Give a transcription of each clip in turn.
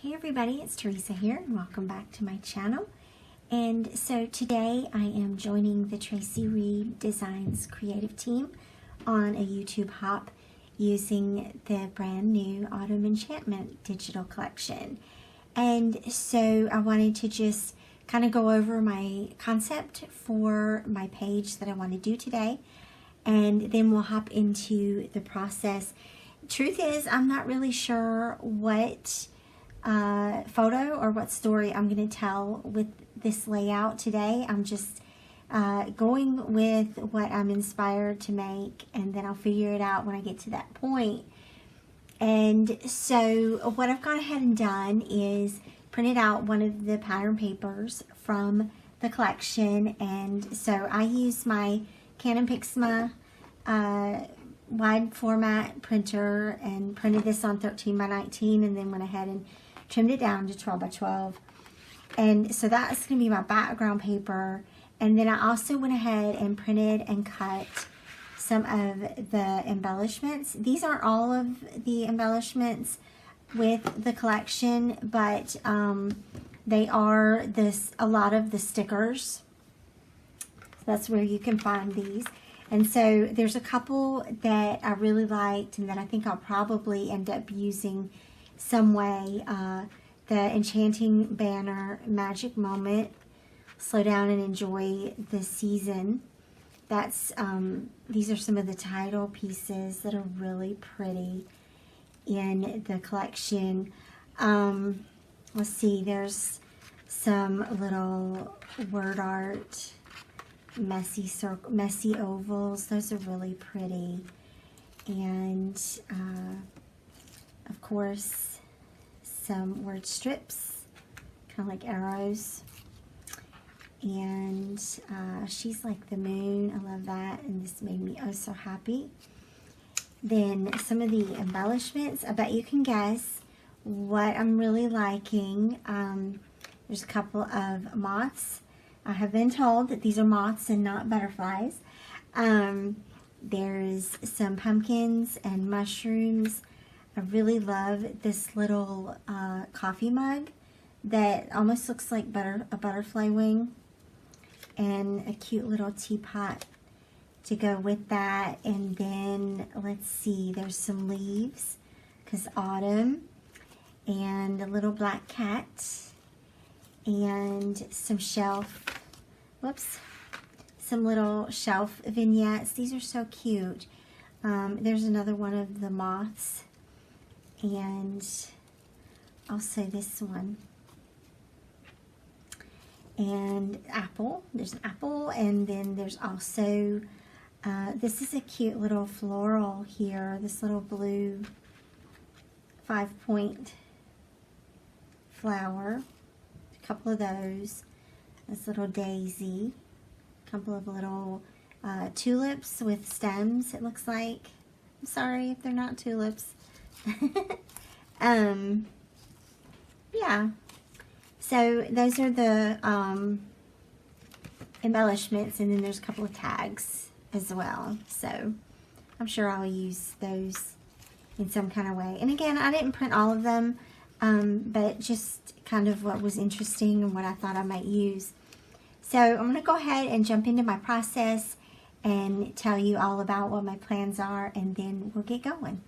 Hey everybody, it's Teresa here and welcome back to my channel. And so today I am joining the Traci Reed Designs creative team on a YouTube hop using the brand new Autumn Enchantment digital collection. And so I wanted to just kind of go over my concept for my page that I want to do today, and then we'll hop into the process. Truth is, I'm not really sure what photo or what story I'm going to tell with this layout today. I'm just going with what I'm inspired to make, and then I'll figure it out when I get to that point. And so what I've gone ahead and done is printed out one of the pattern papers from the collection, and so I use my Canon Pixma wide format printer and printed this on 13 by 19, and then went ahead and trimmed it down to 12 by 12. And so that's going to be my background paper. And then I also went ahead and printed and cut some of the embellishments. These aren't all of the embellishments with the collection, but they are a lot of the stickers. So that's where you can find these. And so there's a couple that I really liked and that I think I'll probably end up using some way. The Enchanting Banner, Magic Moment, Slow Down and Enjoy the Season. That's these are some of the title pieces that are really pretty in the collection. Let's see, there's some little word art, messy ovals. Those are really pretty. And of course, some word strips, kind of like arrows. And she's like the moon. I love that. And this made me oh so happy. Then some of the embellishments. I bet you can guess what I'm really liking. There's a couple of moths. I have been told that these are moths and not butterflies. There's some pumpkins and mushrooms. I really love this little coffee mug that almost looks like a butterfly wing, and a cute little teapot to go with that. And then let's see, there's some leaves because autumn, and a little black cat, and some some little shelf vignettes. These are so cute. There's another one of the moths, and also this one. And apple. There's an apple, and then there's also this is a cute little floral here. This little blue 5-point flower. A couple of those. This little daisy. A couple of little tulips with stems, it looks like. I'm sorry if they're not tulips. Yeah. So those are the embellishments, and then there's a couple of tags as well. So I'm sure I'll use those in some kind of way. And again, I didn't print all of them, but just kind of what was interesting and what I thought I might use. So I'm going to go ahead and jump into my process and tell you all about what my plans are, and then we'll get going.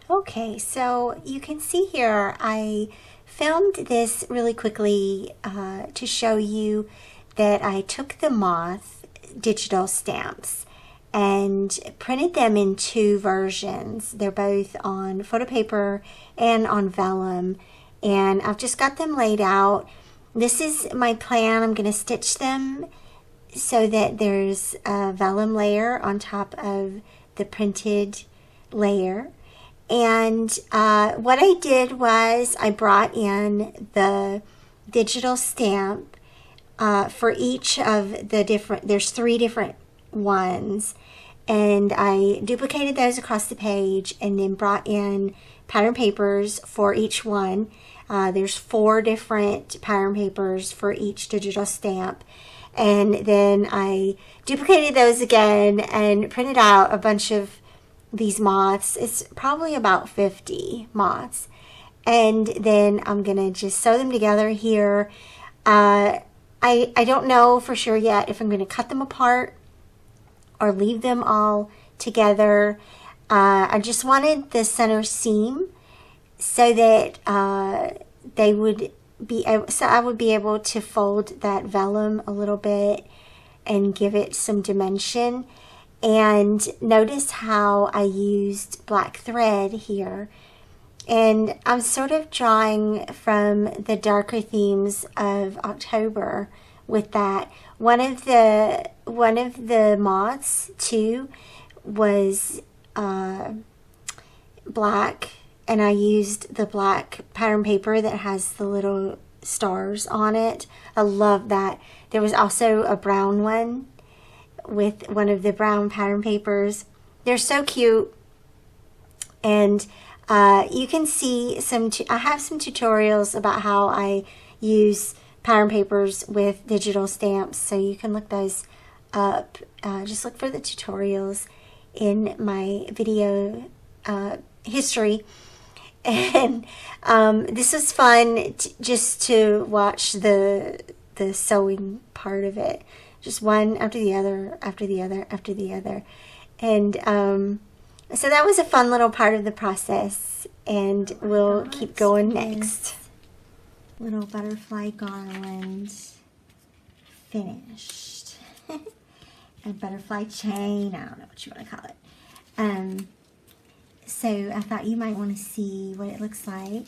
Okay, so you can see here I filmed this really quickly to show you that I took the moth digital stamps and printed them in two versions. They're both on photo paper and on vellum, and I've just got them laid out. This is my plan. I'm going to stitch them so that there's a vellum layer on top of the printed layer. And what I did was I brought in the digital stamp for each of the different, there's 3 different ones, and I duplicated those across the page and then brought in pattern papers for each one. There's 4 different pattern papers for each digital stamp, and then I duplicated those again and printed out a bunch of these moths. It's probably about 50 moths, And then I'm gonna just sew them together here. I don't know for sure yet if I'm gonna cut them apart or leave them all together. I just wanted the center seam so that they would be able, so I would be able to fold that vellum a little bit and give it some dimension. And notice how I used black thread here. And I'm sort of drawing from the darker themes of October with that. One of the moths too was black, and I used the black pattern paper that has the little stars on it. I love that. There was also a brown one with one of the brown pattern papers. They're so cute. And you can see I have some tutorials about how I use pattern papers with digital stamps, so you can look those up. Just look for the tutorials in my video history. And this was fun just to watch the sewing part of it, just one after the other, after the other, after the other. And so that was a fun little part of the process, and we'll keep going next. Little butterfly garland finished. A butterfly chain, I don't know what you want to call it. So I thought you might want to see what it looks like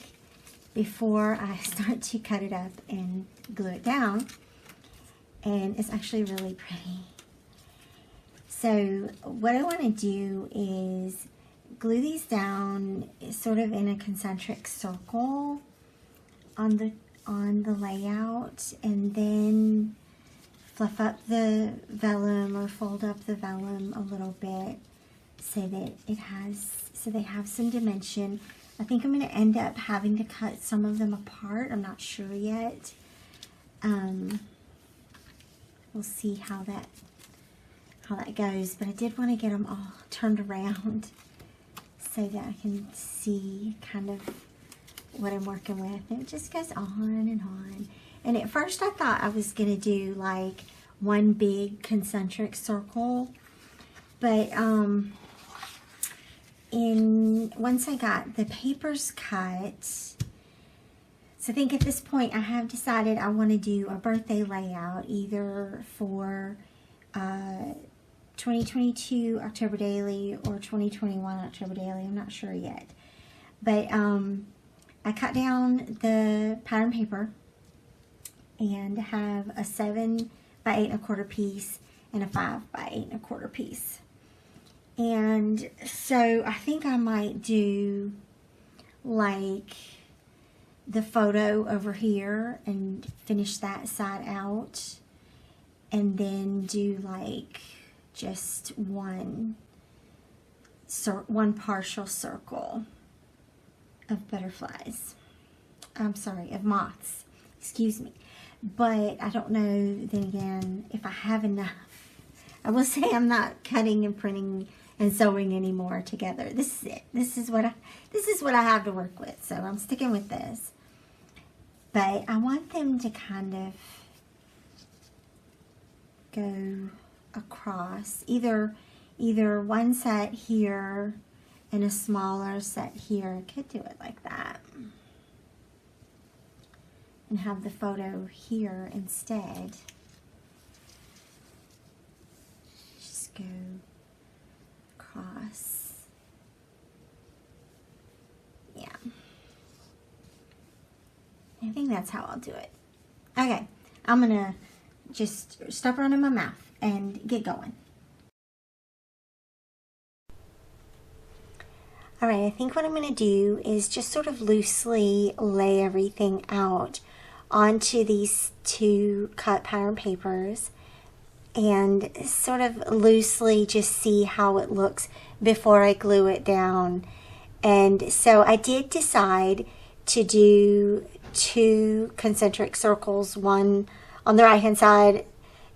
before I start to cut it up and glue it down. And it's actually really pretty. So what I want to do is glue these down sort of in a concentric circle on the layout, and then fluff up the vellum or fold up the vellum a little bit so that they have some dimension. I think I'm going to end up having to cut some of them apart. I'm not sure yet. We'll see how that goes, but I did want to get them all turned around so that I can see kind of what I'm working with. And it just goes on and on. And at first I thought I was going to do like one big concentric circle, but once I got the papers cut, so I think at this point I have decided I want to do a birthday layout either for 2022 October Daily or 2021 October Daily. I'm not sure yet. But I cut down the pattern paper and have a 7 by 8 1/4 piece and a 5 by 8 1/4 piece. And so I think I might do like the photo over here and finish that side out, and then do like just one partial circle of butterflies. I'm sorry, of moths. Excuse me. But I don't know, then again, if I have enough. I will say I'm not cutting and printing and sewing anymore together. This is it. This is what I have to work with. So I'm sticking with this. But I want them to kind of go across, either one set here and a smaller set here. I could do it like that and have the photo here instead. Just go across. Yeah, I think that's how I'll do it. Okay, I'm gonna just stop running my mouth and get going. Alright, I think what I'm going to do is just sort of loosely lay everything out onto these 2 cut pattern papers and sort of loosely just see how it looks before I glue it down. And so I did decide to do 2 concentric circles, one on the right hand side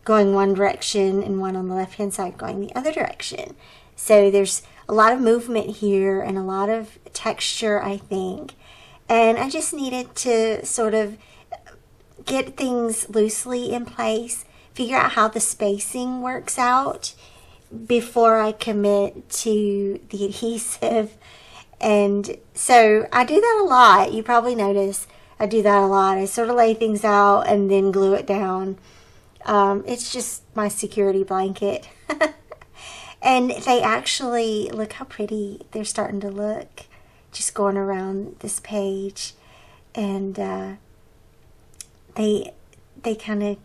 going one direction and one on the left hand side going the other direction. So there's a lot of movement here and a lot of texture, I think. and I just needed to sort of get things loosely in place, figure out how the spacing works out before I commit to the adhesive. And so I do that a lot. You probably notice I do that a lot. I sort of lay things out and then glue it down. It's just my security blanket. And they actually, look how pretty they're starting to look, just going around this page. And they kind of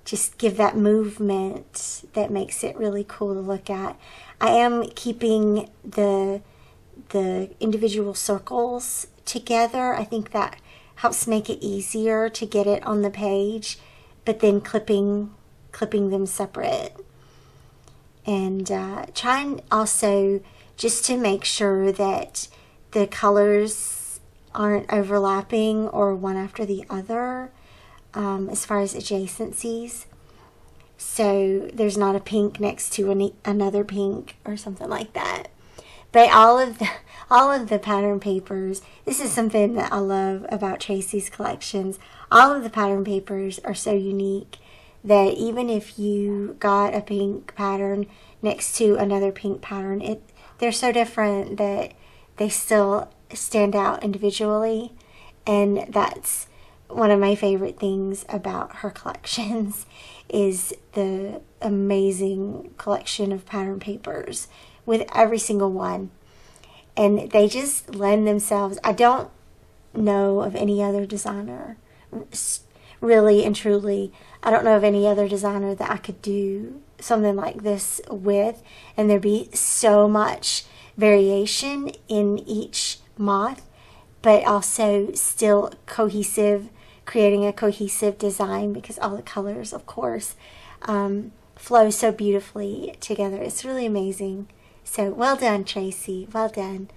just give that movement that makes it really cool to look at. I am keeping the individual circles together. I think that helps make it easier to get it on the page, but then clipping them separate. And trying also just to make sure that the colors aren't overlapping or one after the other, as far as adjacencies. So there's not a pink next to another pink or something like that. But all of the pattern papers, this is something that I love about Traci's collections. All of the pattern papers are so unique that even if you got a pink pattern next to another pink pattern, they're so different that they still stand out individually. And that's one of my favorite things about her collections, is the amazing collection of pattern papers with every single one. And they just lend themselves. I don't know of any other designer, really and truly, I don't know of any other designer that I could do something like this with, and there'd be so much variation in each moth, but also still cohesive, creating a cohesive design, because all the colors, of course, flow so beautifully together. It's really amazing. So well done, Traci. Well done.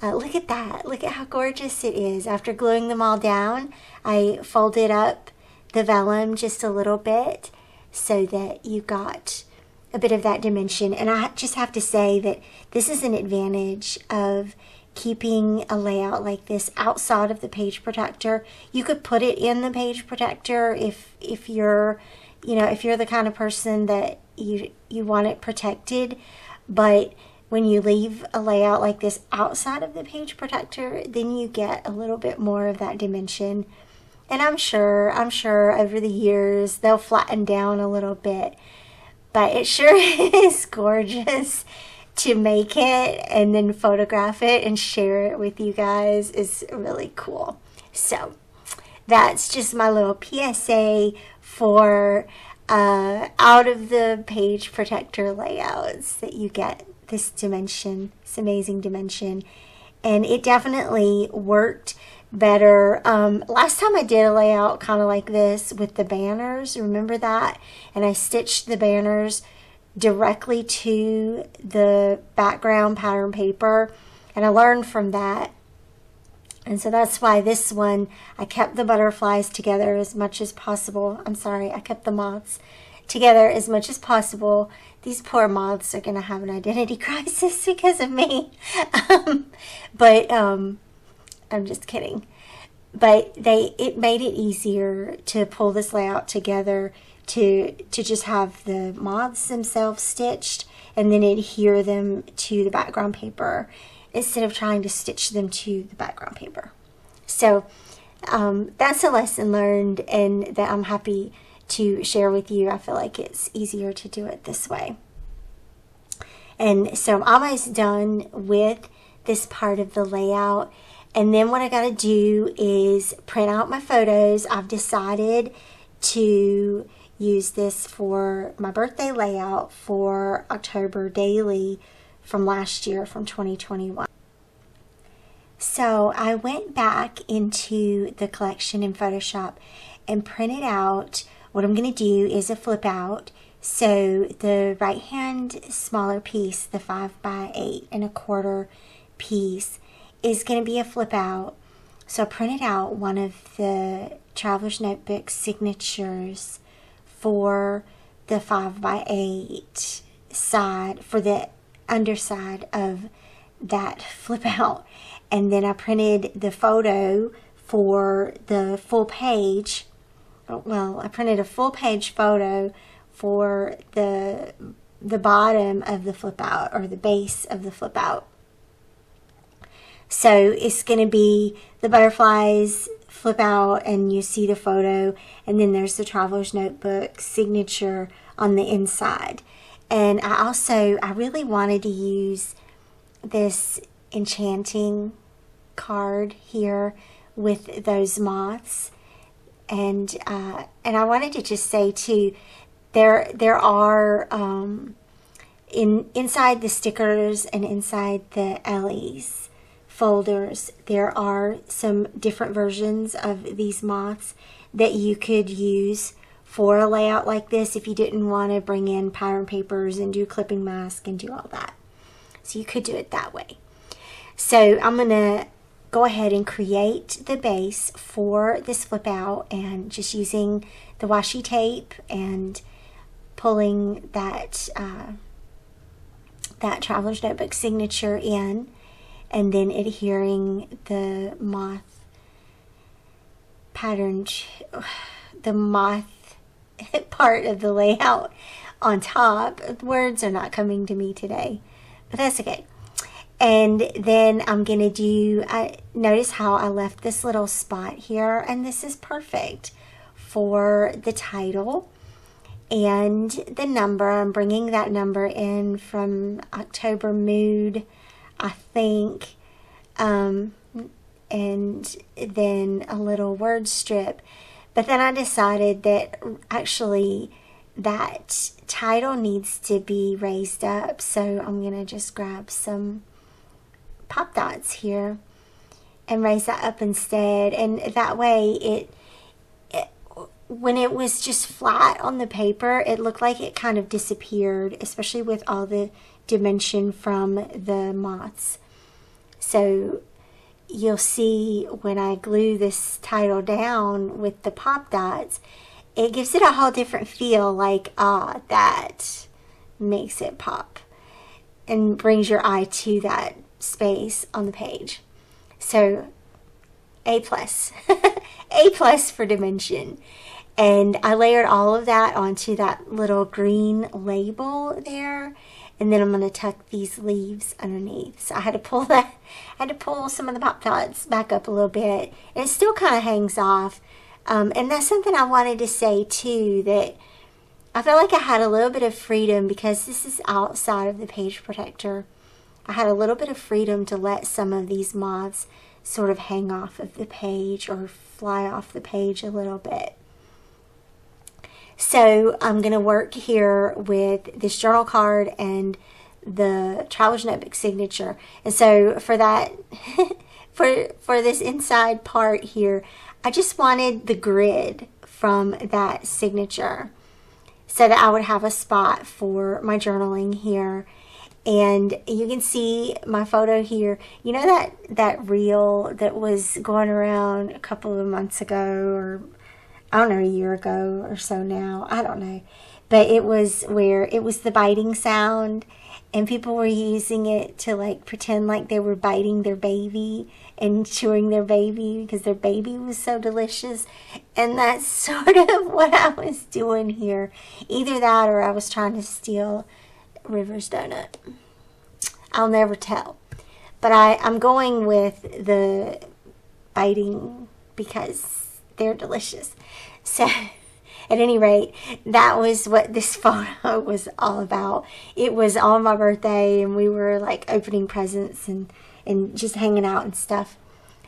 Look at that. Look at how gorgeous it is. After gluing them all down, I folded up the vellum just a little bit so that you got a bit of that dimension. And I just have to say that this is an advantage of keeping a layout like this outside of the page protector. You could put it in the page protector if you're, if you're the kind of person that you want it protected. But when you leave a layout like this outside of the page protector, then you get a little bit more of that dimension. And I'm sure over the years they'll flatten down a little bit. But it sure is gorgeous to make it and then photograph it and share it with you guys. Is really cool. So that's just my little PSA for out of the page protector layouts, that you get this dimension, this amazing dimension. And it definitely worked better. Last time I did a layout kind of like this with the banners, remember that? And I stitched the banners directly to the background pattern paper, and I learned from that. And so that's why this one, I kept the butterflies together as much as possible. I'm sorry, I kept the moths together as much as possible. These poor moths are going to have an identity crisis because of me. But I'm just kidding. But it made it easier to pull this layout together, to just have the moths themselves stitched and then adhere them to the background paper instead of trying to stitch them to the background paper. So that's a lesson learned, and that I'm happy to share with you. I feel like it's easier to do it this way. And so I'm almost done with this part of the layout. And then what I got to do is print out my photos. I've decided to use this for my birthday layout for October daily from last year, from 2021. So I went back into the collection in Photoshop and printed out. What I'm going to do is a flip out. So the right hand smaller piece, the 5 by 8 1/4 piece, is going to be a flip out. So I printed out one of the Traveler's Notebook signatures for the 5 by 8 side, for the underside of that flip out. and then I printed the photo for the full page. Well, I printed a full page photo for the bottom of the flip out, or the base of the flip out. So it's going to be the butterflies flip out, and you see the photo, and then there's the traveler's notebook signature on the inside. And I really wanted to use this enchanting card here with those moths, and I wanted to just say too, there are inside the stickers and inside the Ellie's folders, there are some different versions of these moths that you could use for a layout like this if you didn't want to bring in pattern papers and do clipping mask and do all that. So you could do it that way. So I'm going to go ahead and create the base for this flip out, and just using the washi tape and pulling that that traveler's notebook signature in, and then adhering the moth pattern, the moth part of the layout on top. Words are not coming to me today, but that's okay. And then I'm going to do, notice how I left this little spot here, and this is perfect for the title and the number. I'm bringing that number in from October Mood, I think, and then a little word strip. But then I decided that actually that title needs to be raised up, so I'm going to just grab some pop dots here and raise that up instead. And that way when it was just flat on the paper, it looked like it kind of disappeared, especially with all the dimension from the moths. So you'll see when I glue this title down with the pop dots, it gives it a whole different feel, like, that makes it pop and brings your eye to that space on the page. So A+. A+ for dimension. And I layered all of that onto that little green label there, and then I'm going to tuck these leaves underneath. So I had to pull some of the pop dots back up a little bit, and it still kind of hangs off. And that's something I wanted to say too, that I felt like I had a little bit of freedom, because this is outside of the page protector. I had a little bit of freedom to let some of these moths sort of hang off of the page or fly off the page a little bit. So I'm going to work here with this journal card and the traveler's notebook signature. And so for that, for this inside part here, I just wanted the grid from that signature so that I would have a spot for my journaling here. And you can see my photo here. You know that reel that was going around a couple of months ago, or I don't know, a year ago or so now, I don't know. But it was where it was the biting sound, and people were using it to like pretend like they were biting their baby and chewing their baby because their baby was so delicious. And that's sort of what I was doing here. Either that, or I was trying to steal River's donut. I'll never tell. But I'm going with the biting because they're delicious. So at any rate, that was what this photo was all about. It was on my birthday, and we were like opening presents and just hanging out and stuff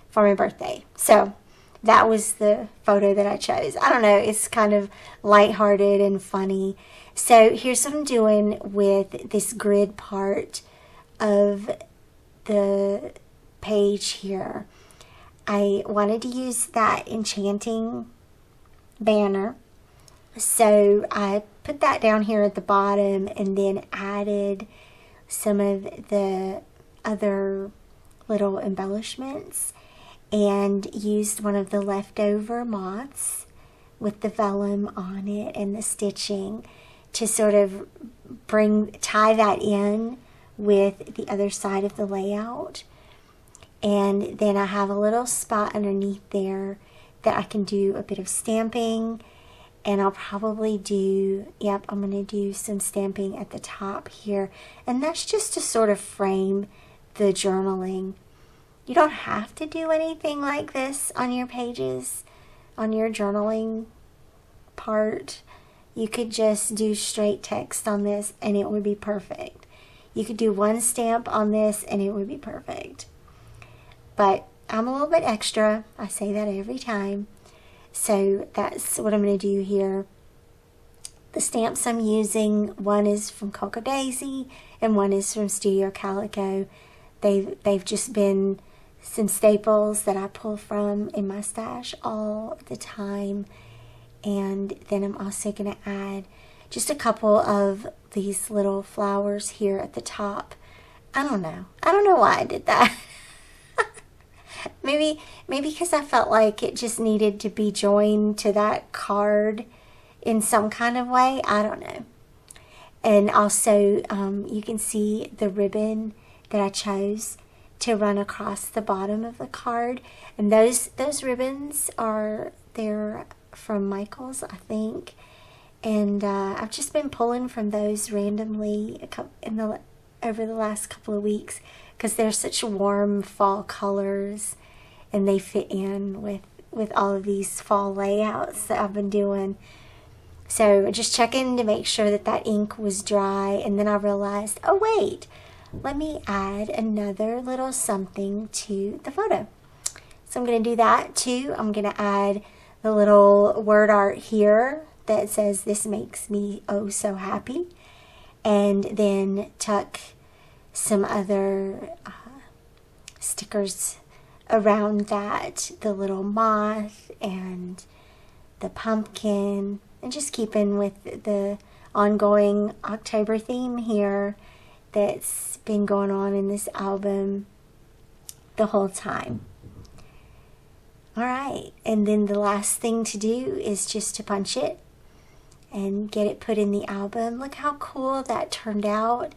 for my birthday. So that was the photo that I chose. I don't know, it's kind of lighthearted and funny. So here's what I'm doing with this grid part of the page here. I wanted to use that enchanting banner, so I put that down here at the bottom and then added some of the other little embellishments and used one of the leftover moths with the vellum on it and the stitching to sort of tie that in with the other side of the layout. And then I have a little spot underneath there that I can do a bit of stamping. And I'll probably do, yep, I'm going to do some stamping at the top here. And that's just to sort of frame the journaling. You don't have to do anything like this on your pages, on your journaling part. You could just do straight text on this and it would be perfect. You could do one stamp on this and it would be perfect. But I'm a little bit extra. I say that every time. So that's what I'm going to do here. The stamps I'm using, one is from Cocoa Daisy and one is from Studio Calico. They've just been some staples that I pull from in my stash all the time. And then I'm also going to add just a couple of these little flowers here at the top. I don't know why I did that. Maybe because I felt like it just needed to be joined to that card in some kind of way. I don't know. And also, you can see the ribbon that I chose to run across the bottom of the card. And those ribbons they're from Michael's, I think. And I've just been pulling from those randomly over the last couple of weeks, because they're such warm fall colors and they fit in with all of these fall layouts that I've been doing. So just checking to make sure that ink was dry, and then I realized, oh wait, let me add another little something to the photo. So I'm going to do that too. I'm going to add the little word art here that says, "This makes me oh so happy," and then tuck some other stickers around that, the little moth and the pumpkin, and just keeping with the ongoing October theme here that's been going on in this album the whole time. Alright, and then the last thing to do is just to punch it and get it put in the album. Look how cool that turned out.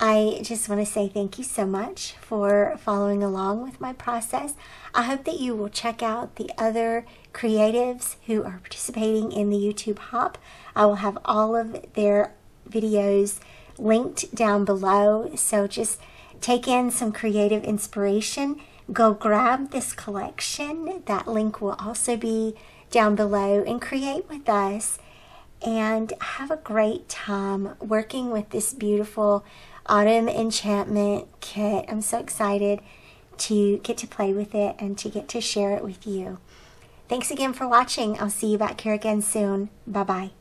I just want to say thank you so much for following along with my process. I hope that you will check out the other creatives who are participating in the YouTube Hop. I will have all of their videos linked down below. So just take in some creative inspiration. Go grab this collection. That link will also be down below, and create with us and have a great time working with this beautiful Autumn Enchantment kit. I'm so excited to get to play with it and to get to share it with you. Thanks again for watching. I'll see you back here again soon. Bye-bye.